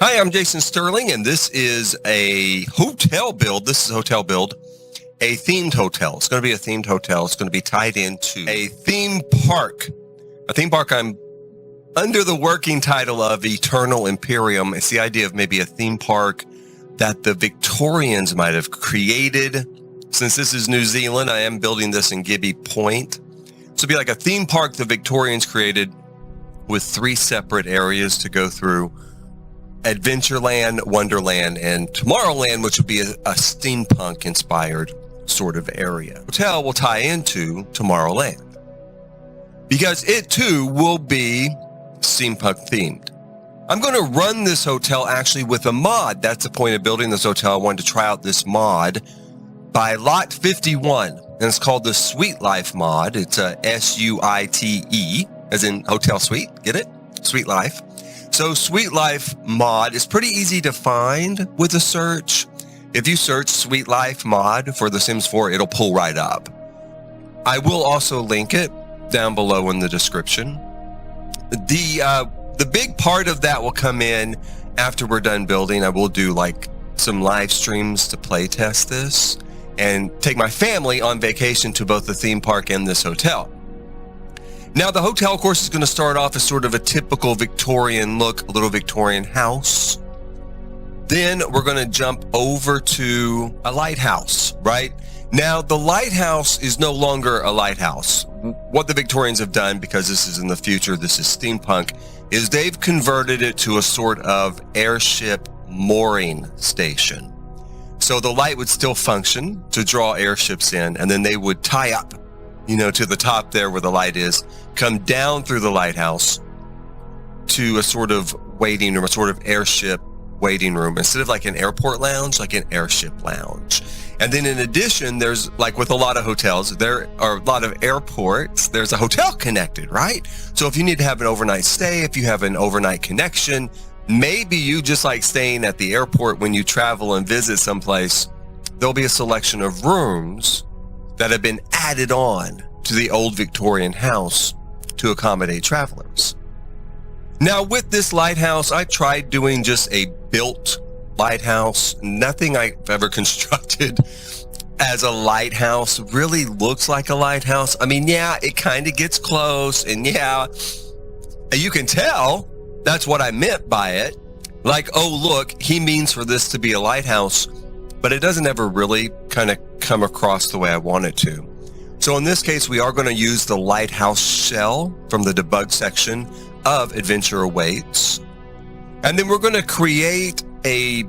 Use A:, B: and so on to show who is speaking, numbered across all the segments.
A: Hi, I'm Jason Sterling, and this is a hotel build. This is a hotel build, a themed hotel. It's going to be a themed hotel. It's going to be tied into a theme park. A theme park I'm under the working title of Eternal Imperium. It's the idea of maybe a theme park that the Victorians might have created. Since this is New Zealand, I am building this in Gibby Point. So it'd be like a theme park the Victorians created with 3 separate areas to go through. Adventureland, Wonderland, and Tomorrowland, which would be a steampunk inspired sort of area. Hotel will tie into Tomorrowland because it too will be steampunk themed. I'm going to run this hotel actually with a mod. That's the point of building this hotel. I wanted to try out this mod by Pt.1, and it's called the Suite Life mod. It's a SUITE, as in hotel suite. Get it? Suite Life. So Suite Life mod is pretty easy to find with a search. If you search Suite Life mod for The Sims 4, it'll pull right up. I will also link it down below in the description. The big part of that will come in after we're done building. I will do like some live streams to play test this and take my family on vacation to both the theme park and this hotel. Now, the hotel, of course, is going to start off as sort of a typical Victorian look, a little Victorian house. Then we're going to jump over to a lighthouse, right? Now, the lighthouse is no longer a lighthouse. What the Victorians have done, because this is in the future, this is steampunk, is they've converted it to a sort of airship mooring station. So the light would still function to draw airships in, and then they would tie up, to the top there where the light is, come down through the lighthouse to a sort of waiting room, a sort of airship waiting room. Instead of like an airport lounge, like an airship lounge. And then in addition, there's like with a lot of hotels, there are a lot of airports, there's a hotel connected, right? So if you need to have an overnight stay, if you have an overnight connection, maybe you just like staying at the airport when you travel and visit someplace, there'll be a selection of rooms that have been added on to the old Victorian house to accommodate travelers. Now, with this lighthouse, I tried doing just a built lighthouse. Nothing I've ever constructed as a lighthouse really looks like a lighthouse. I mean, yeah, it kind of gets close, and yeah, you can tell that's what I meant by it. Like, oh, look, he means for this to be a lighthouse, but it doesn't ever really kind of come across the way I want it to. So in this case, we are going to use the lighthouse shell from the debug section of Adventure Awaits. And then we're going to create a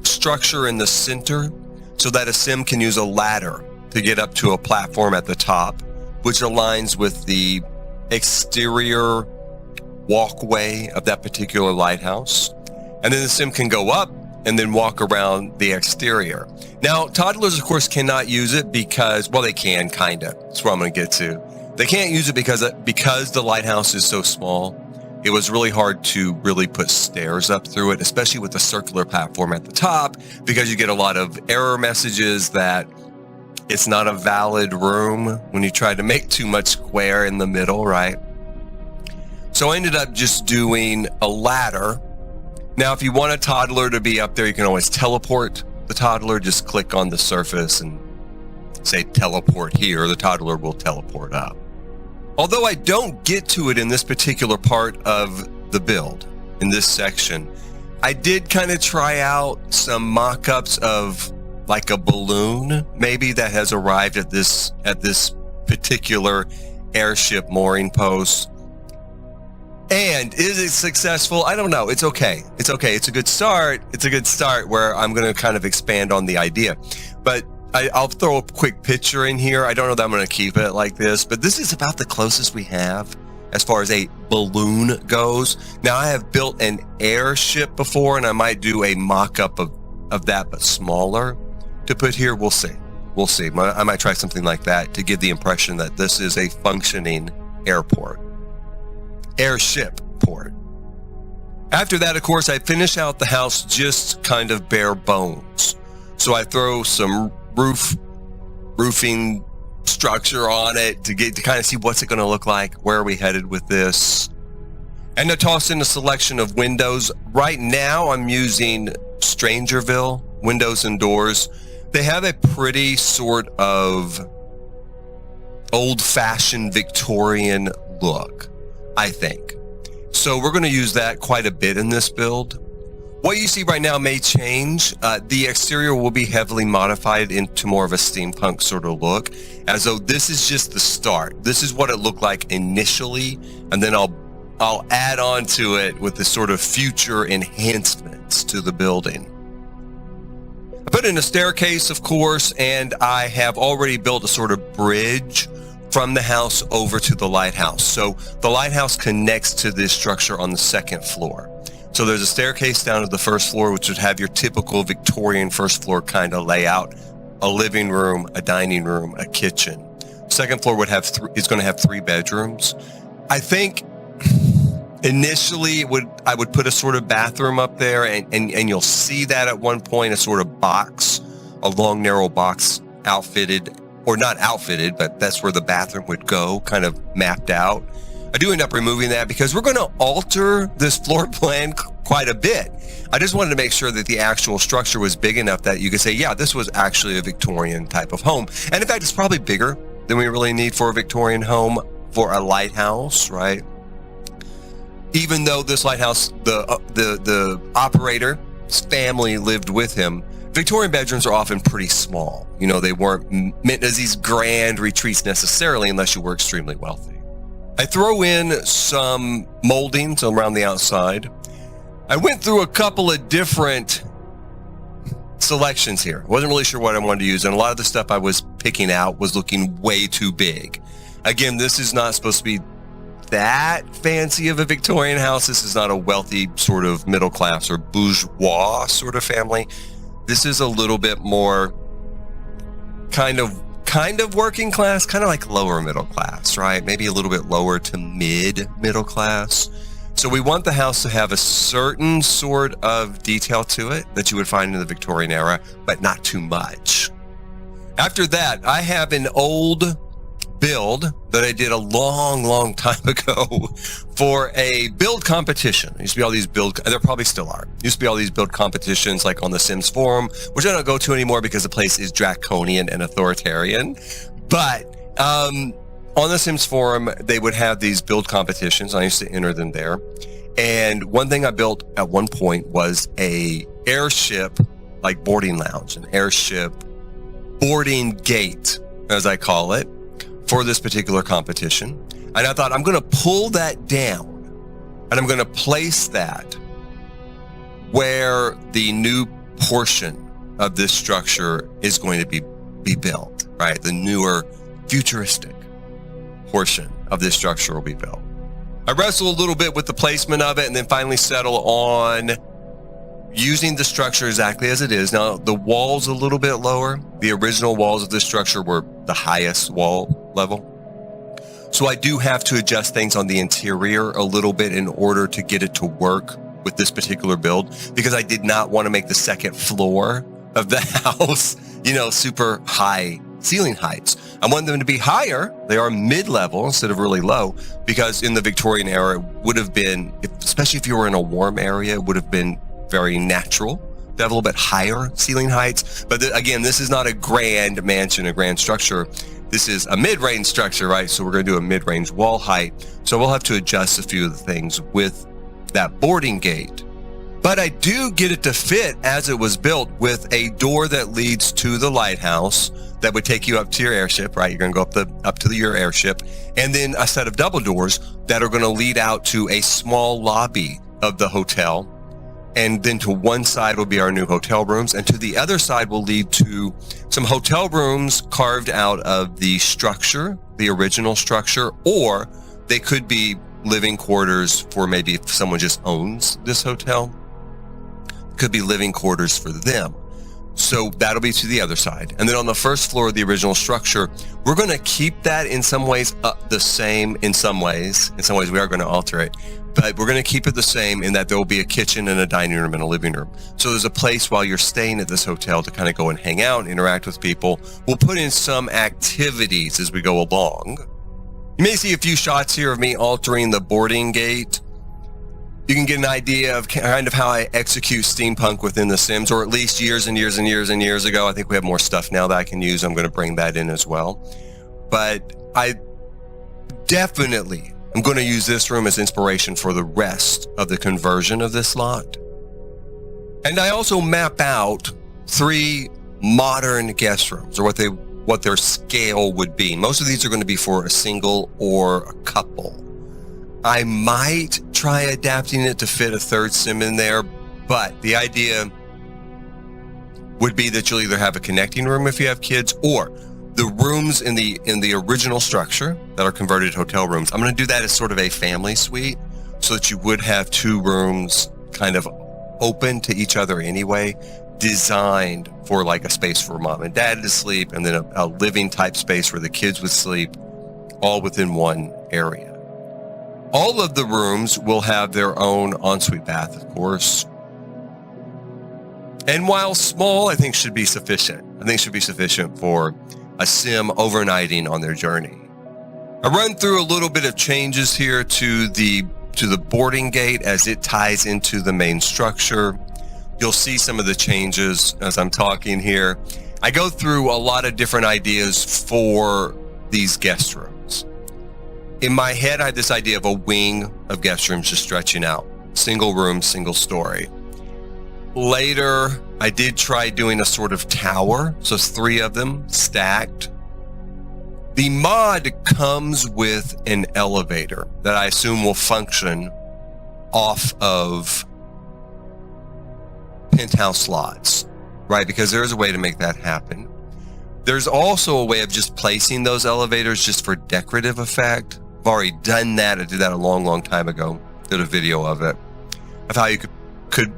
A: structure in the center so that a sim can use a ladder to get up to a platform at the top, which aligns with the exterior walkway of that particular lighthouse. And then the sim can go up and then walk around the exterior. Now, toddlers, of course, cannot use it because, well, they can, kind of. That's where I'm going to get to. They can't use it because the lighthouse is so small. It was really hard to really put stairs up through it, especially with the circular platform at the top, because you get a lot of error messages that it's not a valid room when you try to make too much square in the middle, right? So I ended up just doing a ladder. Now, if you want a toddler to be up there, you can always teleport the toddler. Just click on the surface and say teleport here. The toddler will teleport up. Although I don't get to it in this particular part of the build, in this section, I did kind of try out some mock-ups of like a balloon, maybe, that has arrived at this particular airship mooring post. And is it successful? I don't know. It's okay. It's okay. It's a good start. It's a good start where I'm going to kind of expand on the idea. But I'll throw a quick picture in here. I don't know that I'm going to keep it like this, but this is about the closest we have as far as a balloon goes. Now, I have built an airship before, and I might do a mock-up of that, but smaller to put here. We'll see. We'll see. I might try something like that to give the impression that this is a functioning airport. Airship port. After that, of course, I finish out the house just kind of bare bones. So I throw some roofing structure on it to kind of see what's it going to look like, where are we headed with this. And I toss in a selection of windows. Right now, I'm using Strangerville windows and doors. They have a pretty sort of old-fashioned Victorian look, I think. So we're going to use that quite a bit in this build. What you see right now may change. The exterior will be heavily modified into more of a steampunk sort of look, as though this is just the start. This is what it looked like initially, and then I'll add on to it with the sort of future enhancements to the building. I put in a staircase, of course, and I have already built a sort of bridge from the house over to the lighthouse. So the lighthouse connects to this structure on the second floor. So there's a staircase down to the first floor, which would have your typical Victorian first floor kind of layout: a living room, a dining room, a kitchen. Second floor is going to have 3 bedrooms. I think initially I would put a sort of bathroom up there, and you'll see that at one point, a sort of box, a long narrow box outfitted, or not outfitted, but that's where the bathroom would go, kind of mapped out. I do end up removing that because we're going to alter this floor plan quite a bit. I just wanted to make sure that the actual structure was big enough that you could say, yeah, this was actually a Victorian type of home. And in fact, it's probably bigger than we really need for a Victorian home for a lighthouse, right? Even though this lighthouse, the operator's family lived with him, Victorian bedrooms are often pretty small. You know, they weren't meant as these grand retreats necessarily unless you were extremely wealthy. I throw in some moldings around the outside. I went through a couple of different selections here. I wasn't really sure what I wanted to use, and a lot of the stuff I was picking out was looking way too big. Again, this is not supposed to be that fancy of a Victorian house. This is not a wealthy sort of middle class or bourgeois sort of family. This is a little bit more kind of working class, kind of like lower middle class, right? Maybe a little bit lower to middle class. So we want the house to have a certain sort of detail to it that you would find in the Victorian era, but not too much. After that, I have an old build that I did a long time ago for a build competition. There used to be all these there probably still are. Used to be all these build competitions like on the Sims forum, which I don't go to anymore because the place is draconian and authoritarian. But on the Sims forum, they would have these build competitions. I used to enter them there. And one thing I built at one point was a airship, like boarding lounge, an airship boarding gate, as I call it, for this particular competition. And I thought, I'm going to pull that down and I'm going to place that where the new portion of this structure is going to be built, right? The newer futuristic portion of this structure will be built. I wrestle a little bit with the placement of it and then finally settle on using the structure exactly as it is. Now, the wall's a little bit lower. The original walls of this structure were the highest wall level. So I do have to adjust things on the interior a little bit in order to get it to work with this particular build, because I did not want to make the second floor of the house, super high ceiling heights. I want them to be higher. They are mid-level instead of really low, because in the Victorian era, it would have been, especially if you were in a warm area, it would have been very natural to have a little bit higher ceiling heights. But again, this is not a grand mansion, a grand structure. This is a mid-range structure, right? So we're going to do a mid-range wall height. So we'll have to adjust a few of the things with that boarding gate. But I do get it to fit as it was built, with a door that leads to the lighthouse that would take you up to your airship, right? You're going to go up to your airship, and then a set of double doors that are going to lead out to a small lobby of the hotel. And then to one side will be our new hotel rooms, and to the other side will lead to some hotel rooms carved out of the structure, the original structure, or they could be living quarters for maybe if someone just owns this hotel. Could be living quarters for them. So that'll be to the other side. And then on the first floor of the original structure, we're going to keep that in some ways the same. In some ways we are going to alter it, but we're going to keep it the same in that there will be a kitchen and a dining room and a living room. So there's a place while you're staying at this hotel to kind of go and hang out, interact with people. We'll put in some activities as we go along. You may see a few shots here of me altering the boarding gate. you can get an idea of kind of how I execute steampunk within The Sims, or at least years and years and years and years ago. I think we have more stuff now that I can use. I'm going to bring that in as well. But I definitely am going to use this room as inspiration for the rest of the conversion of this lot. And I also map out 3 modern guest rooms, or what their scale would be. Most of these are going to be for a single or a couple. I might try adapting it to fit a 3rd sim in there, but the idea would be that you'll either have a connecting room if you have kids, or the rooms in the original structure that are converted hotel rooms. I'm going to do that as sort of a family suite, so that you would have 2 rooms kind of open to each other anyway, designed for like a space for mom and dad to sleep, and then a living type space where the kids would sleep, all within one area. All of the rooms will have their own ensuite bath, of course. And while small, I think should be sufficient. I think should be sufficient for a sim overnighting on their journey. I run through a little bit of changes here to the boarding gate as it ties into the main structure. You'll see some of the changes as I'm talking here. I go through a lot of different ideas for these guest rooms. In my head, I had this idea of a wing of guest rooms just stretching out. Single room, single story. Later, I did try doing a sort of tower. So it's 3 of them stacked. The mod comes with an elevator that I assume will function off of penthouse slots, right? Because there is a way to make that happen. There's also a way of just placing those elevators just for decorative effect. I've already done that. I did that a long, long time ago. Did a video of it, of how you could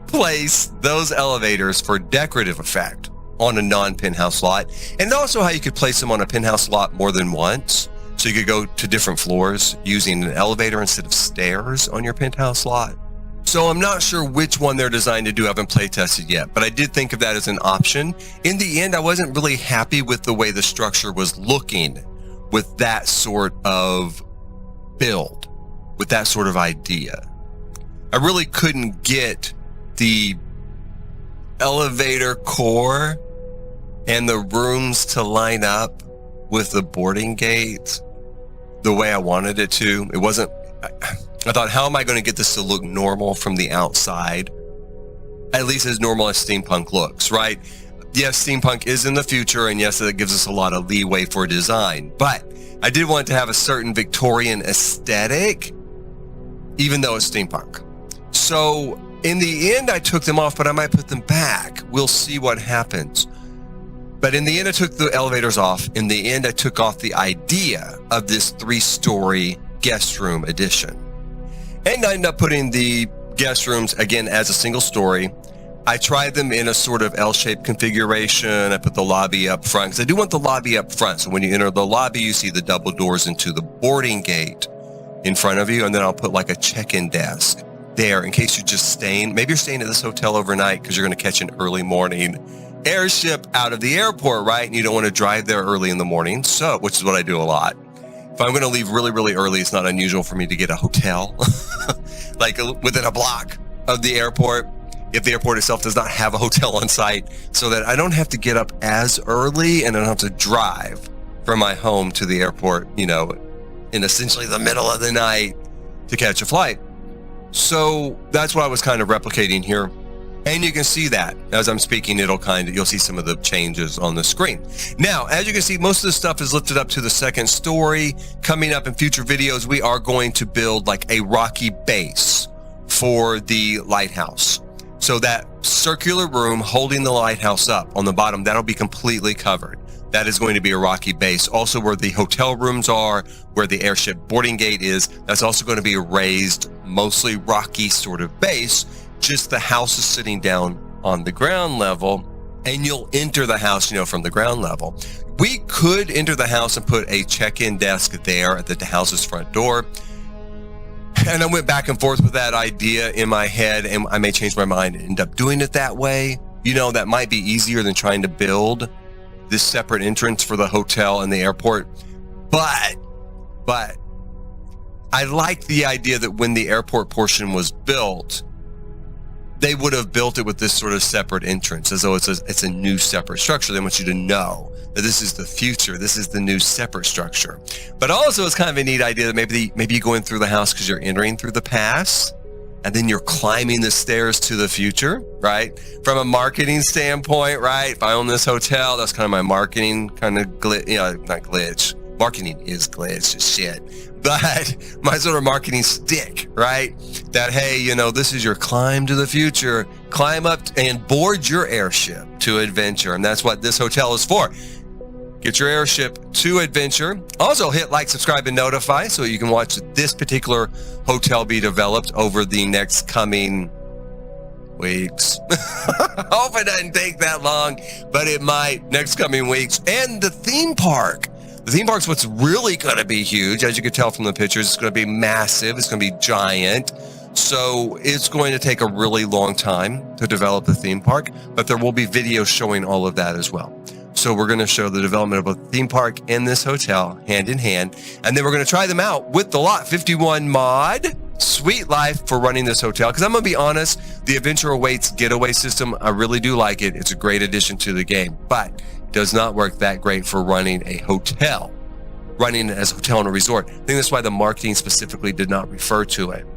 A: place those elevators for decorative effect on a non-penthouse lot, and also how you could place them on a penthouse lot more than once. So you could go to different floors using an elevator instead of stairs on your penthouse lot. So I'm not sure which one they're designed to do. I haven't play tested yet, but I did think of that as an option. In the end, I wasn't really happy with the way the structure was looking with that sort of build, with that sort of idea. I really couldn't get the elevator core and the rooms to line up with the boarding gate the way I wanted it to. It wasn't, I thought, how am I going to get this to look normal from the outside? At least as normal as steampunk looks, right? Yes, steampunk is in the future, and yes, that gives us a lot of leeway for design, but I did want it to have a certain Victorian aesthetic, even though it's steampunk. So in the end, I took them off, but I might put them back. We'll see what happens. But in the end, I took the elevators off. In the end, I took off the idea of this 3-story guest room addition. And I ended up putting the guest rooms, again, as a single story. I tried them in a sort of L-shaped configuration. I put the lobby up front because I do want the lobby up front. So when you enter the lobby, you see the double doors into the boarding gate in front of you. And then I'll put like a check-in desk there in case you're just staying. Maybe you're staying at this hotel overnight because you're going to catch an early morning airship out of the airport, right? And you don't want to drive there early in the morning. So, which is what I do a lot. If I'm going to leave really, really early, it's not unusual for me to get a hotel like within a block of the airport, if the airport itself does not have a hotel on site, so that I don't have to get up as early and I don't have to drive from my home to the airport, you know, in essentially the middle of the night to catch a flight. So that's what I was kind of replicating here. And you can see that as I'm speaking, you'll see some of the changes on the screen. Now, as you can see, most of the stuff is lifted up to the 2nd story. Coming up in future videos, we are going to build like a rocky base for the lighthouse. So that circular room holding the lighthouse up on the bottom, that'll be completely covered. That is going to be a rocky base. Also where the hotel rooms are, where the airship boarding gate is, that's also going to be a raised, mostly rocky sort of base. Just the house is sitting down on the ground level, and you'll enter the house, you know, from the ground level. We could enter the house and put a check-in desk there at the house's front door. And I went back and forth with that idea in my head, and I may change my mind and end up doing it that way. You know, that might be easier than trying to build this separate entrance for the hotel and the airport. But I like the idea that when the airport portion was built, they would have built it with this sort of separate entrance, as though it's a new separate structure. They want you to know that this is the future. This is the new separate structure. But also, it's kind of a neat idea that maybe you're going through the house because you're entering through the past, and then you're climbing the stairs to the future, right? From a marketing standpoint, right? If I own this hotel, that's kind of my marketing kind of not glitch. Marketing is glitch, it's shit. But my sort of marketing stick, right? That, hey, you know, this is your climb to the future. Climb up and board your airship to adventure. And that's what this hotel is for. Get your airship to adventure. Also hit like, subscribe, and notify so you can watch this particular hotel be developed over the next coming weeks. Hope it doesn't take that long, but it might next coming weeks. And the theme park. The theme park's what's really going to be huge. As you can tell from the pictures, it's going to be massive. It's going to be giant. So it's going to take a really long time to develop the theme park, but there will be videos showing all of that as well. So we're going to show the development of both the theme park and this hotel hand in hand. And then we're going to try them out with the Lot 51 mod. Sweet life for running this hotel. Because I'm going to be honest, the Adventure Awaits getaway system, I really do like it. It's a great addition to the game, but does not work that great for running a hotel, running it as a hotel and a resort. I think that's why the marketing specifically did not refer to it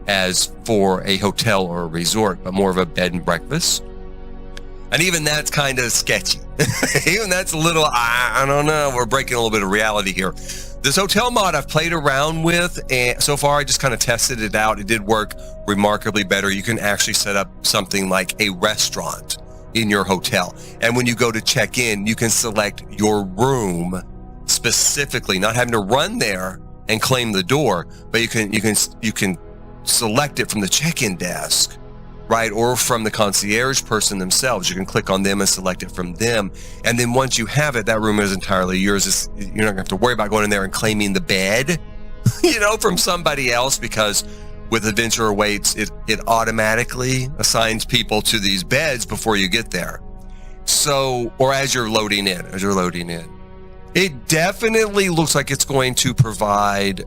A: as for a hotel or a resort, but more of a bed and breakfast. And even that's kind of sketchy. Even that's a little, I don't know, we're breaking a little bit of reality here. This hotel mod I've played around with, and so far I just kind of tested it out. It did work remarkably better. You can actually set up something like a restaurant in your hotel. And when you go to check in, you can select your room specifically, not having to run there and claim the door, but you can select it from the check-in desk, right? Or from the concierge person themselves. You can click on them and select it from them. And then once you have it, that room is entirely yours. You're not gonna have to worry about going in there and claiming the bed, from somebody else, because with Adventure Awaits, it automatically assigns people to these beds before you get there. So, or as you're loading in. It definitely looks like it's going to provide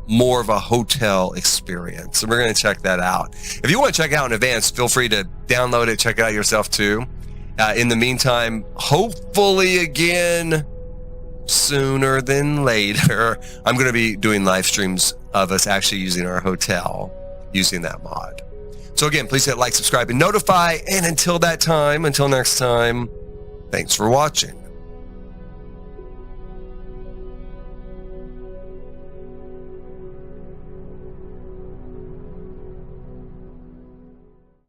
A: more of a hotel experience. And we're going to check that out. If you want to check it out in advance, feel free to download it, check it out yourself too. In the meantime, hopefully again, sooner than later, I'm going to be doing live streams of us actually using our hotel, using that mod. So again, please hit like, subscribe, and notify. And until next time, thanks for watching.